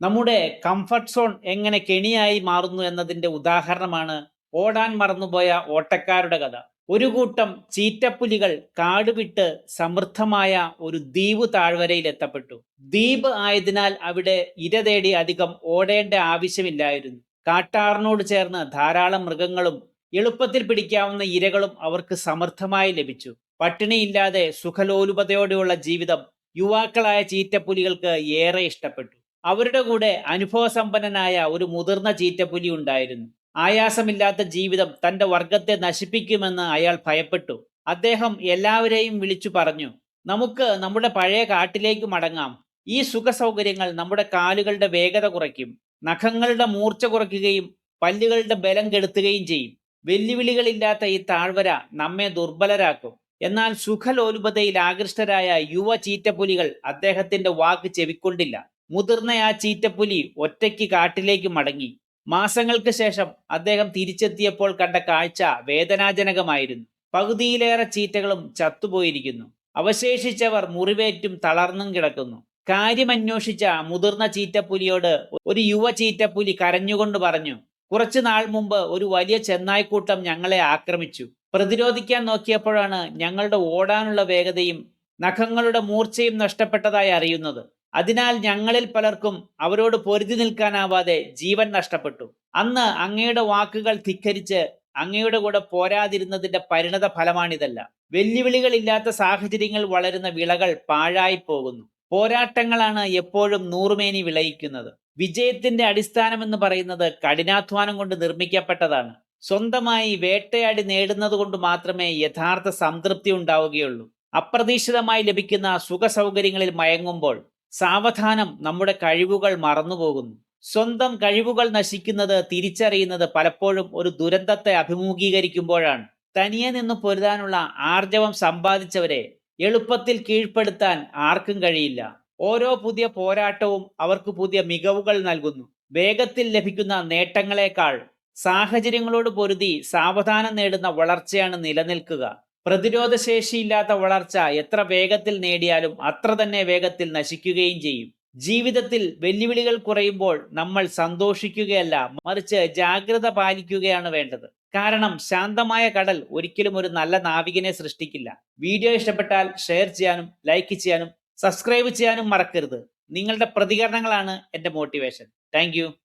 നമ്മുടെ comfort zone എങ്ങനെ കെണിയായി മാറുന്നു എന്നതിന്റെ ഉദാഹരണമാണ് ഓടാൻ മറന്നുപോയ ഓട്ടക്കാരുടെ കഥ. ഒരു കൂട്ടം ചീറ്റപ്പുലികൾ കാടുവിട്ട് സമൃദ്ധമായ ഒരു ദ്വീപ് താഴ്വരയിൽ എത്തപ്പെട്ടു. ദ്വീപ് ആയതിനാൽ അവിടെ ഇര തേടി അധികം ഓടേണ്ട ആവശ്യമില്ലായിരുന്നു. കാട്ടാറിനോട് ചേർന്ന് ധാരാളം മൃഗങ്ങളും എളുപ്പത്തിൽ പിടിക്കാവുന്ന ഇരകളും അവർക്ക് സമൃദ്ധമായി ലഭിച്ചു. പട്ടിണിയില്ലാതെ സുഖലോലുപതയോടെയുള്ള ജീവിതം യുവാക്കളായ ചീറ്റപ്പുലികൾക്ക് ഏറെ ഇഷ്ടപ്പെട്ടു. അവരുടെ കൂടെ അനുഭവസമ്പന്നനായ ഒരു മുതിർന്ന ചീറ്റപ്പുലി ഉണ്ടായിരുന്നു. ആയാസമില്ലാത്ത ജീവിതം തന്റെ വർഗത്തെ നശിപ്പിക്കുമെന്ന് അയാൾ ഭയപ്പെട്ടു. അദ്ദേഹം എല്ലാവരെയും വിളിച്ചു പറഞ്ഞു, നമുക്ക് നമ്മുടെ പഴയ കാട്ടിലേക്ക് മടങ്ങാം. ഈ സുഖസൗകര്യങ്ങൾ നമ്മുടെ കാലുകളുടെ വേഗത കുറയ്ക്കും, നഖങ്ങളുടെ മൂർച്ച കുറയ്ക്കുകയും പല്ലുകളുടെ ബലം കെടുത്തുകയും ചെയ്യും. വെല്ലുവിളികളില്ലാത്ത ഈ താഴ്വര നമ്മെ ദുർബലരാക്കും. എന്നാൽ സുഖലോലുപതയിൽ ആകൃഷ്ടരായ യുവ ചീറ്റപ്പുലികൾ അദ്ദേഹത്തിന്റെ വാക്ക് ചെവിക്കൊണ്ടില്ല. മുതിർന്ന ആ ചീറ്റപ്പുലി ഒറ്റയ്ക്ക് കാട്ടിലേക്ക് മടങ്ങി. മാസങ്ങൾക്ക് ശേഷം അദ്ദേഹം തിരിച്ചെത്തിയപ്പോൾ കണ്ട കാഴ്ച വേദനാജനകമായിരുന്നു. പകുതിയിലേറെ ചീറ്റകളും ചത്തുപോയിരിക്കുന്നു. അവശേഷിച്ചവർ മുറിവേറ്റും തളർന്നും കിടക്കുന്നു. കാര്യമന്വേഷിച്ച മുതിർന്ന ചീറ്റപ്പുലിയോട് ഒരു യുവ ചീറ്റപ്പുലി കരഞ്ഞുകൊണ്ട് പറഞ്ഞു, കുറച്ചു നാൾ മുമ്പ് ഒരു വലിയ ചെന്നായ്ക്കൂട്ടം ഞങ്ങളെ ആക്രമിച്ചു. പ്രതിരോധിക്കാൻ നോക്കിയപ്പോഴാണ് ഞങ്ങളുടെ ഓടാനുള്ള വേഗതയും നഖങ്ങളുടെ മൂർച്ചയും നഷ്ടപ്പെട്ടതായി അറിയുന്നത്. അതിനാൽ ഞങ്ങളിൽ പലർക്കും അവരോട് പൊരുതി നിൽക്കാനാവാതെ ജീവൻ നഷ്ടപ്പെട്ടു. അന്ന് അങ്ങയുടെ വാക്കുകൾ ധിക്കരിച്ച് അങ്ങയുടെ കൂടെ പോരാതിരുന്നതിന്റെ പരിണത ഫലമാണിതെല്ലാം. വെല്ലുവിളികളില്ലാത്ത സാഹചര്യങ്ങൾ വളരുന്ന വിളകൾ പാഴായി പോകുന്നു. പോരാട്ടങ്ങളാണ് എപ്പോഴും നൂറുമേനി വിളയിക്കുന്നത്. വിജയത്തിന്റെ അടിസ്ഥാനമെന്ന് പറയുന്നത് കഠിനാധ്വാനം കൊണ്ട് നിർമ്മിക്കപ്പെട്ടതാണ്. സ്വന്തമായി വേട്ടയാടി നേടുന്നത് കൊണ്ട് മാത്രമേ യഥാർത്ഥ സംതൃപ്തി ഉണ്ടാവുകയുള്ളൂ. അപ്രതീക്ഷിതമായി ലഭിക്കുന്ന സുഖ സൗകര്യങ്ങളിൽ മയങ്ങുമ്പോൾ സാവധാനം നമ്മുടെ കഴിവുകൾ മറന്നുപോകുന്നു. സ്വന്തം കഴിവുകൾ നശിക്കുന്നത് തിരിച്ചറിയുന്നത് പലപ്പോഴും ഒരു ദുരന്തത്തെ അഭിമുഖീകരിക്കുമ്പോഴാണ്. തനിയെ നിന്ന് പൊരുതാനുള്ള ആർജവം സമ്പാദിച്ചവരെ എളുപ്പത്തിൽ കീഴ്പ്പെടുത്താൻ ആർക്കും കഴിയില്ല. ഓരോ പുതിയ പോരാട്ടവും അവർക്ക് പുതിയ മികവുകൾ നൽകുന്നു. വേഗത്തിൽ ലഭിക്കുന്ന നേട്ടങ്ങളെക്കാൾ സാഹചര്യങ്ങളോട് പൊരുതി സാവധാനം നേടുന്ന വളർച്ചയാണ് നിലനിൽക്കുക. പ്രതിരോധശേഷിയില്ലാത്ത വളർച്ച എത്ര വേഗത്തിൽ നേടിയാലും അത്ര തന്നെ വേഗത്തിൽ നശിക്കുകയും ചെയ്യും. ജീവിതത്തിൽ വെല്ലുവിളികൾ കുറയുമ്പോൾ നമ്മൾ സന്തോഷിക്കുകയല്ല, മറിച്ച് ജാഗ്രത പാലിക്കുകയാണ് വേണ്ടത്. കാരണം ശാന്തമായ കടൽ ഒരിക്കലും ഒരു നല്ല നാവികനെ സൃഷ്ടിക്കില്ല. വീഡിയോ ഇഷ്ടപ്പെട്ടാൽ ഷെയർ ചെയ്യാനും ലൈക്ക് ചെയ്യാനും സബ്സ്ക്രൈബ് ചെയ്യാനും മറക്കരുത്. നിങ്ങളുടെ പ്രതികരണങ്ങളാണ് എൻ്റെ മോട്ടിവേഷൻ. താങ്ക്